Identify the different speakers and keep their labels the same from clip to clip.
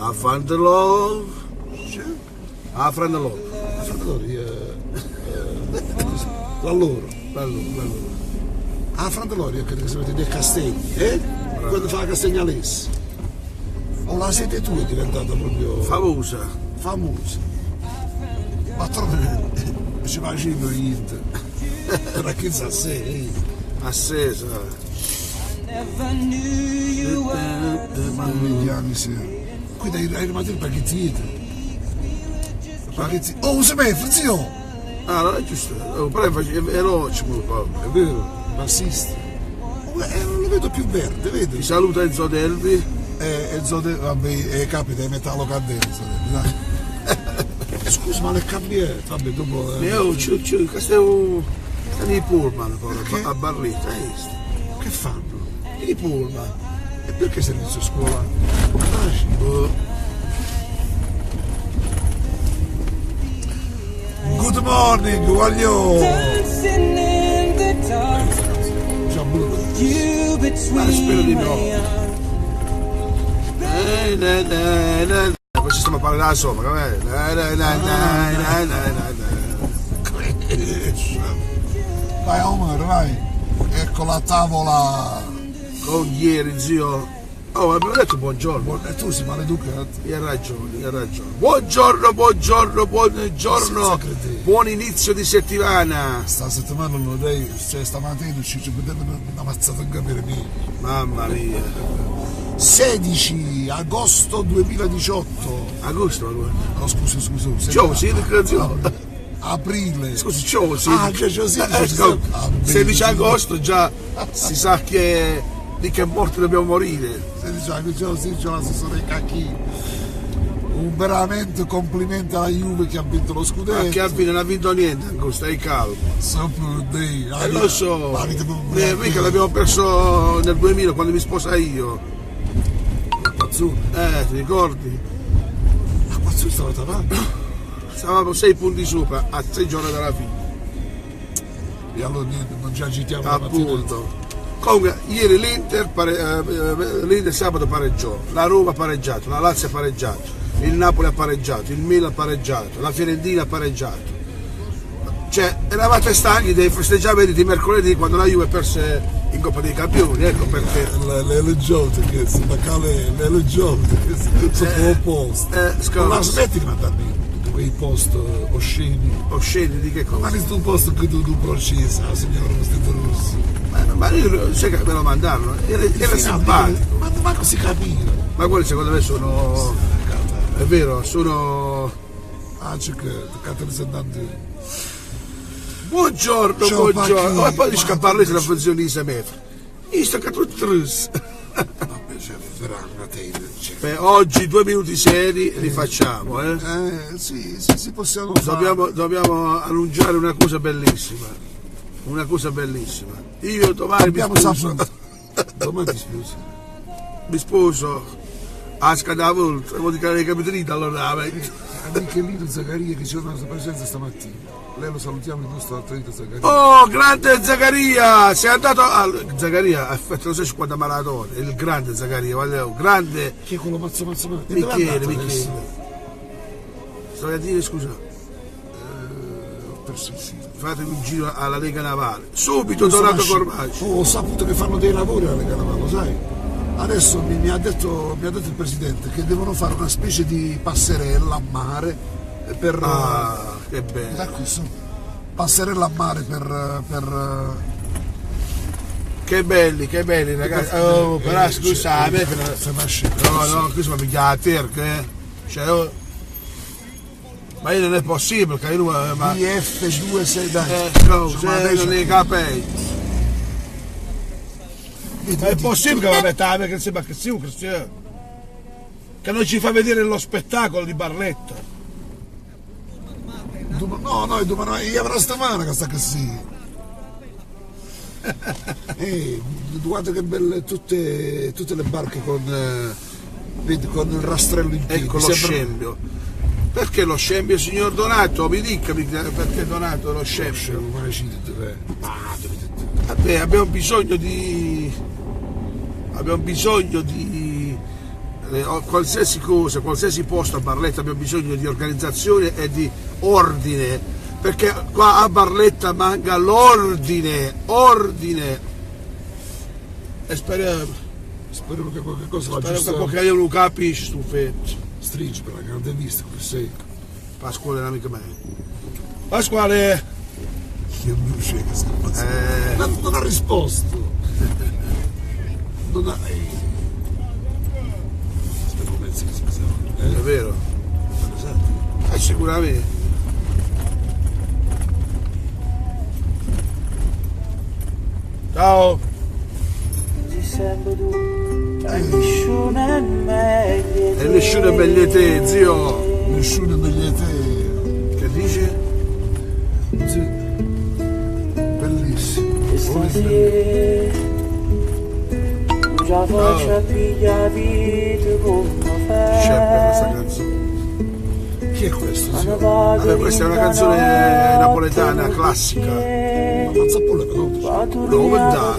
Speaker 1: A Fantelò. A Fantelò.
Speaker 2: L'alloro.
Speaker 1: Bello.
Speaker 2: A Frandeloria credo che si vede dei Castegni, quando fa la Castagnalese. O la sede tua è diventata proprio
Speaker 1: Famosa.
Speaker 2: Ma troppo ci facendo niente. Era chi sa sé,
Speaker 1: Assesa.
Speaker 2: Anni sì. Qui dai rimanere paghetti. Oh, se me, zio!
Speaker 1: Ah, non è giusto. Però è veloce,
Speaker 2: È vero, bassista. Non lo vedo più verde, vedi?
Speaker 1: Ti saluta Enzo Delvi.
Speaker 2: Vabbè, capita, è metallo cadenza. Scusa, ma le cambiate? Vabbè, dopo.
Speaker 1: Questo è i pullman, a Barletta,
Speaker 2: Che fanno?
Speaker 1: I pullman.
Speaker 2: E perché sei inizio scuola? Good morning, guaglio! Già brutto.
Speaker 1: Ma spero di no. Poi ci stiamo a parlare da sopra,
Speaker 2: Vai Omer, vai. Ecco la tavola.
Speaker 1: Ieri, zio. Oh, abbiamo detto buongiorno.
Speaker 2: E tu sei maleducato.
Speaker 1: Hai ragione. Buongiorno. Buon inizio di settimana.
Speaker 2: Sta settimana non dai, cioè stamattina ci vedendo una mazzata in capire mia.
Speaker 1: Mamma mia.
Speaker 2: 16 agosto 2018.
Speaker 1: Agosto?
Speaker 2: No, scusa.
Speaker 1: Ciao, sì,
Speaker 2: Aprile.
Speaker 1: Scusi, ciao, sì.
Speaker 2: Già
Speaker 1: 16 agosto già si sa che di che morte dobbiamo morire.
Speaker 2: 16 agosto, la stessa dei cacchi. Un veramente complimento alla Juve che ha vinto lo scudetto.
Speaker 1: Ma che non ha vinto niente, ancora stai calmo.
Speaker 2: Lo
Speaker 1: so, mica l'abbiamo perso nel 2000 quando mi sposai io. Ti ricordi?
Speaker 2: Ma Pazzurro stava davanti.
Speaker 1: Stavamo 6 punti sopra a 6 giorni dalla fine.
Speaker 2: E allora niente, non ci agitiamo
Speaker 1: appunto. Comunque ieri l'Inter sabato pareggiò, la Roma ha pareggiato, la Lazio ha pareggiato, il Napoli ha pareggiato, il Milan ha pareggiato, la Fiorentina ha pareggiato. Cioè eravate stanchi dei festeggiamenti di mercoledì quando la Juve perse in Coppa dei Campioni, ecco perché.
Speaker 2: Le leggiote che si baccale, le leggiote che sono opposte. Non la smetti di mandarmi quei post osceni.
Speaker 1: Osceni di che cosa?
Speaker 2: Ma questo un post che tu processa, signor Vestito Rosso.
Speaker 1: Ma io sai che me lo mandarono, era simpatico.
Speaker 2: Ma così capire.
Speaker 1: Ma quelli secondo me sono. È vero, sono.
Speaker 2: C'è che rappresentanti.
Speaker 1: Buongiorno. E poi di scappare sulla funzione di Samefa. Io sto che tutto trus.
Speaker 2: Vabbè, c'è veramente.
Speaker 1: Beh, oggi 2 minuti seri li facciamo,
Speaker 2: Sì, possiamo
Speaker 1: dobbiamo annunciare una cosa bellissima. Io domani mi sposo.
Speaker 2: Domani ti sposi?
Speaker 1: Mi sposo a Scadavolta, devo dire le capitrite allora.
Speaker 2: Michelino Zaccaria che c'è una nostra presenza stamattina. Lei lo salutiamo, il nostro atleta Zaccaria.
Speaker 1: Oh, grande Zaccaria! Sei andato a Zaccaria, ha fatto non so 50 maratone, il grande Zaccaria, grande.
Speaker 2: Chi è quello mazzo?
Speaker 1: Michele. Sto a dire scusa.
Speaker 2: Ho perso il sito.
Speaker 1: Fate un giro alla Lega Navale. Subito Donato Cormacci.
Speaker 2: Ho saputo che fanno dei lavori alla Lega Navale, lo sai? Adesso mi ha detto il presidente che devono fare una specie di passerella a mare per.
Speaker 1: Che bello.
Speaker 2: Passerella a mare per.
Speaker 1: Che belli ragazzi. Però scusate. No, questo mi piace a terra, Cioè, ma io non è possibile che io ma
Speaker 2: IF26 dai.
Speaker 1: Non è capelli. Ma è possibile che va a mettere che sembra che sia un cristiano che non ci fa vedere lo spettacolo di Barletta.
Speaker 2: No, domani io avrò stamana che sta così. Guarda che belle tutte le barche con il rastrello in piedi.
Speaker 1: Ecco lo scempio. Perché lo scempio, signor Donato? Mi dica perché Donato lo scempio. Vabbè, abbiamo bisogno di qualsiasi cosa, qualsiasi posto a Barletta abbiamo bisogno di organizzazione e di ordine, perché qua a Barletta manca l'ordine, e speriamo
Speaker 2: Spero che qualche cosa la
Speaker 1: che
Speaker 2: giusta
Speaker 1: qualcuno lo capisce sto fatto.
Speaker 2: stringe per la grande vista, come sei.
Speaker 1: Pasquale è un'amica mia. Pasquale!
Speaker 2: Io non riuscirei a scappare. Non ha risposto. Non ha. Spero non pensi che si pensava.
Speaker 1: È vero?
Speaker 2: Esatto.
Speaker 1: Sicuramente. Ciao! E nessuno è meglio di te, zio!
Speaker 2: Nessuno è meglio di te.
Speaker 1: Che dici?
Speaker 2: Sì. Bellissimo.
Speaker 3: Già faccia piglia vita come
Speaker 1: C'è questa canzone.
Speaker 2: Chi è questo? Zio?
Speaker 1: Vabbè, questa è una canzone napoletana classica.
Speaker 2: Ma Mazzapolla che non
Speaker 1: Novità.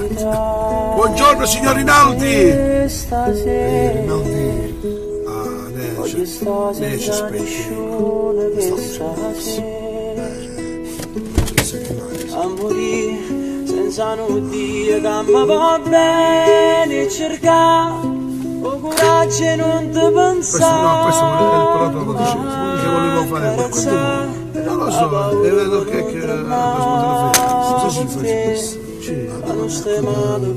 Speaker 1: Buongiorno signor Rinaldi!
Speaker 2: Rinaldi.
Speaker 1: Ah, ne ci specchi.
Speaker 3: A morire senza nudia che mi va bene cercare o coraggio e non ti pensare.
Speaker 1: Questo è il protocollo che volevo fare questo. Non lo so, e vedo che
Speaker 2: Cosa ci fai questo?
Speaker 3: non stai male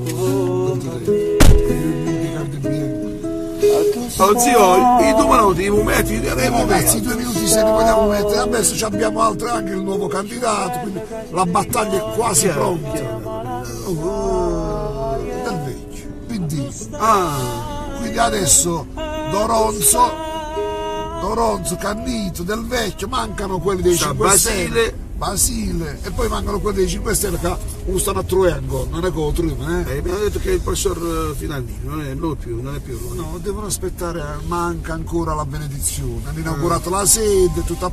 Speaker 1: Oh zio, i 2 minuti, i momenti,
Speaker 2: Ragazzi, 2 minuti se ne vogliamo mettere. Adesso abbiamo altro, anche il nuovo candidato, quindi la battaglia è quasi pronta. Del vecchio, PD. Quindi adesso Doronzo, Cannito, Del Vecchio, mancano quelli dei 5 Stelle. Basile, e poi mancano quelli dei 5 Stelle che stanno a Troia ancora, non è come Troia,
Speaker 1: mi hanno detto che il professor Finlandini non è più lui.
Speaker 2: No, devono aspettare, manca ancora la benedizione. Hanno inaugurato la sede, tutto a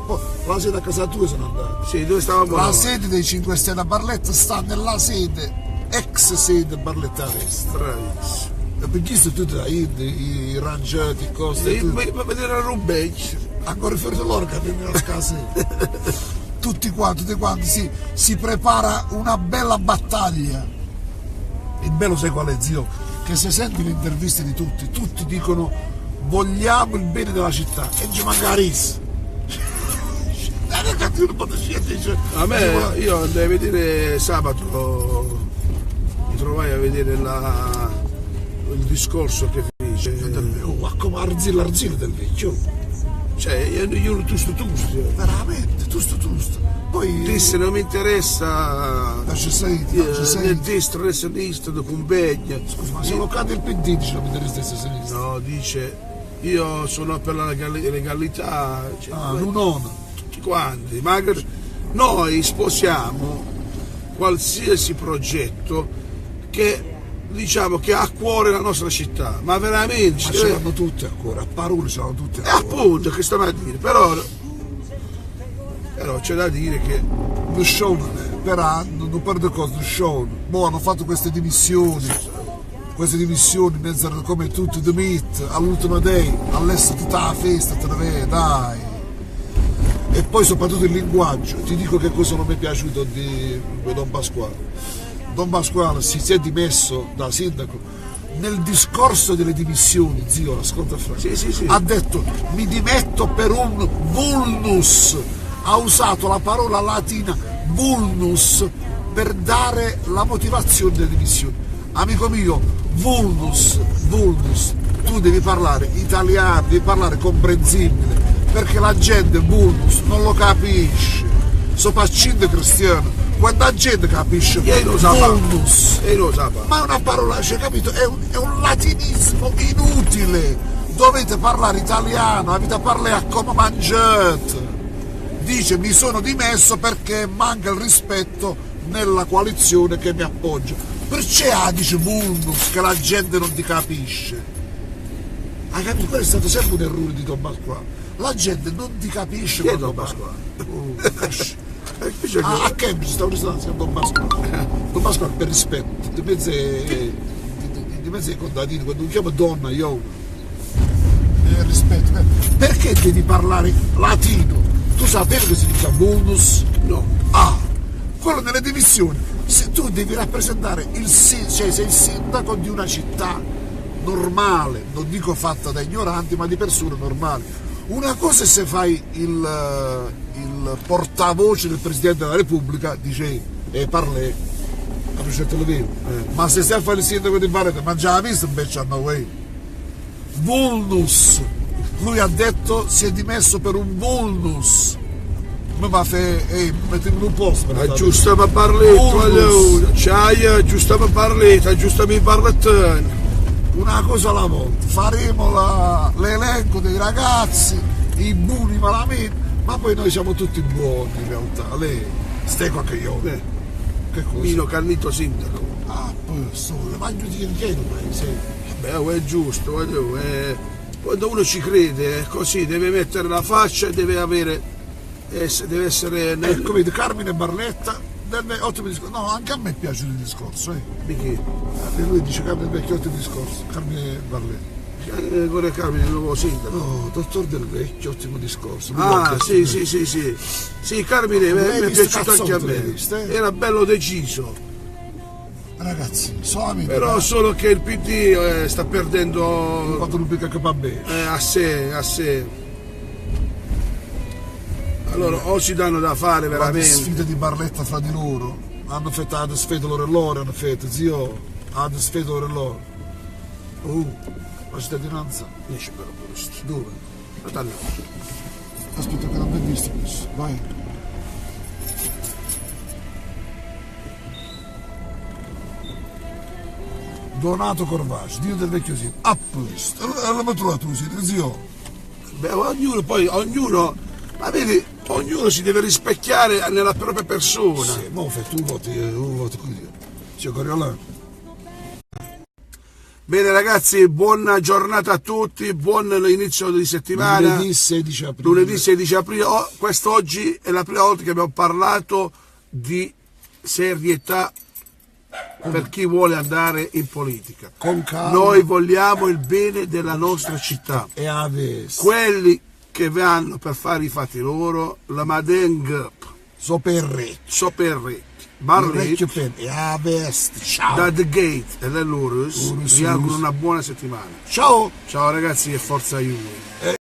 Speaker 2: la sede a casa tua sono andato.
Speaker 1: Sì, dove stavamo?
Speaker 2: La sede dei 5 Stelle a Barletta sta nella sede, ex sede Barletta Est.
Speaker 1: Bravissimo.
Speaker 2: E per questo tutti i rangiati, cose.
Speaker 1: Va a vedere la Rubecci.
Speaker 2: Ancora riferito loro che vengono a casa. Tutti quanti si prepara una bella battaglia. Il bello sai qual è, zio? Che se senti le interviste di tutti dicono vogliamo il bene della città e ci magari
Speaker 1: a me, io andai a vedere sabato, mi trovai a vedere il discorso che fece.
Speaker 2: Ma come l'arzillo del vecchio.
Speaker 1: Cioè, io tusto.
Speaker 2: Veramente, tusto. Poi
Speaker 1: disse non mi interessa né destra né sinistra, dopo un begno.
Speaker 2: Scusa, ma se lo cade il PD dice non mi interessa destra e sinistra.
Speaker 1: No, dice io sono per la legalità. Cioè,
Speaker 2: l'unona.
Speaker 1: Tutti quanti. Magari noi sposiamo qualsiasi progetto che diciamo che ha a cuore la nostra città, ma veramente
Speaker 2: ma ce l'hanno tutti a cuore, a parole ce l'hanno tutti a cuore.
Speaker 1: Appunto, che stiamo a dire, però c'è da dire che
Speaker 2: lo show però non perde cosa, lo show. Mo hanno fatto queste dimissioni mezzo come tutti the meet all'ultimo day, all'est tutta la festa, te ne vedi, dai. E poi soprattutto il linguaggio, ti dico che cosa non mi è piaciuto di Don Pasquale. Don Pasquale si è dimesso da sindaco nel discorso delle dimissioni, zio, ascolta Franco,
Speaker 1: sì.
Speaker 2: Ha detto mi dimetto per un vulnus, ha usato la parola latina vulnus per dare la motivazione delle dimissioni. Amico mio, vulnus, tu devi parlare italiano, devi parlare comprensibile, perché la gente vulnus non lo capisce, soprattutto cristiano. Quando la gente capisce vulnus, ma è una parola, cioè, capito? È un latinismo inutile. Dovete parlare italiano, avete parlare come mangiate. Dice mi sono dimesso perché manca il rispetto nella coalizione che mi appoggia. Perciò dice vulnus che la gente non ti capisce. Hai capito? Quello è stato sempre un errore di Don Pasquale. La gente non ti capisce quando
Speaker 1: Don Pasquale.
Speaker 2: A Cambridge stavo ristorando Don Pasquale. Don Pasquale per rispetto di mezzo ai contadini, quando mi chiama donna io rispetto. Perché devi parlare latino? Tu sapevi che significa vulnus?
Speaker 1: No.
Speaker 2: Ah, quello nelle dimissioni. Se tu devi rappresentare cioè sei il sindaco di una città normale, non dico fatta da ignoranti, ma di persone normali. Una cosa è se fai il portavoce del Presidente della Repubblica, dice parlè, ma se stai a fare il sindaco di Barletta, ma già l'ha visto invece a noi. Vulnus, lui ha detto si è dimesso per un vulnus. Ma mettiamo un posto.
Speaker 1: Aggiustiamo a Barletta, allora. C'hai, aggiustiamo a Barletta, aggiustiamo i barlettini.
Speaker 2: Una cosa alla volta, faremo l'elenco dei ragazzi, i buoni malamente, ma poi noi siamo tutti buoni in realtà. Lei, steco anche io. Che cosa?
Speaker 1: Mino Cannito sindaco.
Speaker 2: Ah, poi le mangio di chiede, sì.
Speaker 1: Beh, è giusto, quando uno ci crede, così deve mettere la faccia e deve essere
Speaker 2: Ecco, vedi, Carmine Barletta, ottimo discorso. No, anche a me piace il discorso,
Speaker 1: Di chi?
Speaker 2: Lui dice Carmine Vecchio, ottimo discorso, Carmine Barletta.
Speaker 1: Ancora Carmine, il nuovo sindaco.
Speaker 2: No, dottor Del Vecchio, ottimo discorso.
Speaker 1: Sì. Sì, Carmine, mi è piaciuto anche a me. Era bello deciso.
Speaker 2: Ragazzi, solamente.
Speaker 1: Però solo che il PD sta perdendo
Speaker 2: quando non pica che va bene.
Speaker 1: a sé. Allora o si danno da fare veramente.
Speaker 2: Le sfide di Barletta fra di loro. Hanno fatto la sfida loro, hanno fatto, zio. Hanno sfida loro. La cittadinanza.
Speaker 1: Esce però questo.
Speaker 2: Dove?
Speaker 1: Aspetta
Speaker 2: Aspetta che non l'ho visto questo. Vai. Donato Corvaci, Dio del vecchio sito. Apples. Allora mi trovato tu, zio.
Speaker 1: Beh, ognuno, ma vedi, ognuno si deve rispecchiare nella propria persona.
Speaker 2: Sì, ma tu voti così. Zio Coriolano.
Speaker 1: Bene ragazzi, buona giornata a tutti, buon inizio di settimana.
Speaker 2: Lunedì 16 aprile.
Speaker 1: Lunedì 16 aprile. Quest'oggi è la prima volta che abbiamo parlato di serietà per chi vuole andare in politica.
Speaker 2: Con calma.
Speaker 1: Noi vogliamo il bene della nostra città.
Speaker 2: E adesso.
Speaker 1: Quelli che vanno per fare i fatti loro, la Madeng
Speaker 2: Soperrecchio.
Speaker 1: Barletta,
Speaker 2: E adesso. Ciao.
Speaker 1: da The Gate e dell'Urus, vi auguro una buona settimana.
Speaker 2: Ciao.
Speaker 1: Ciao ragazzi e forza Juve.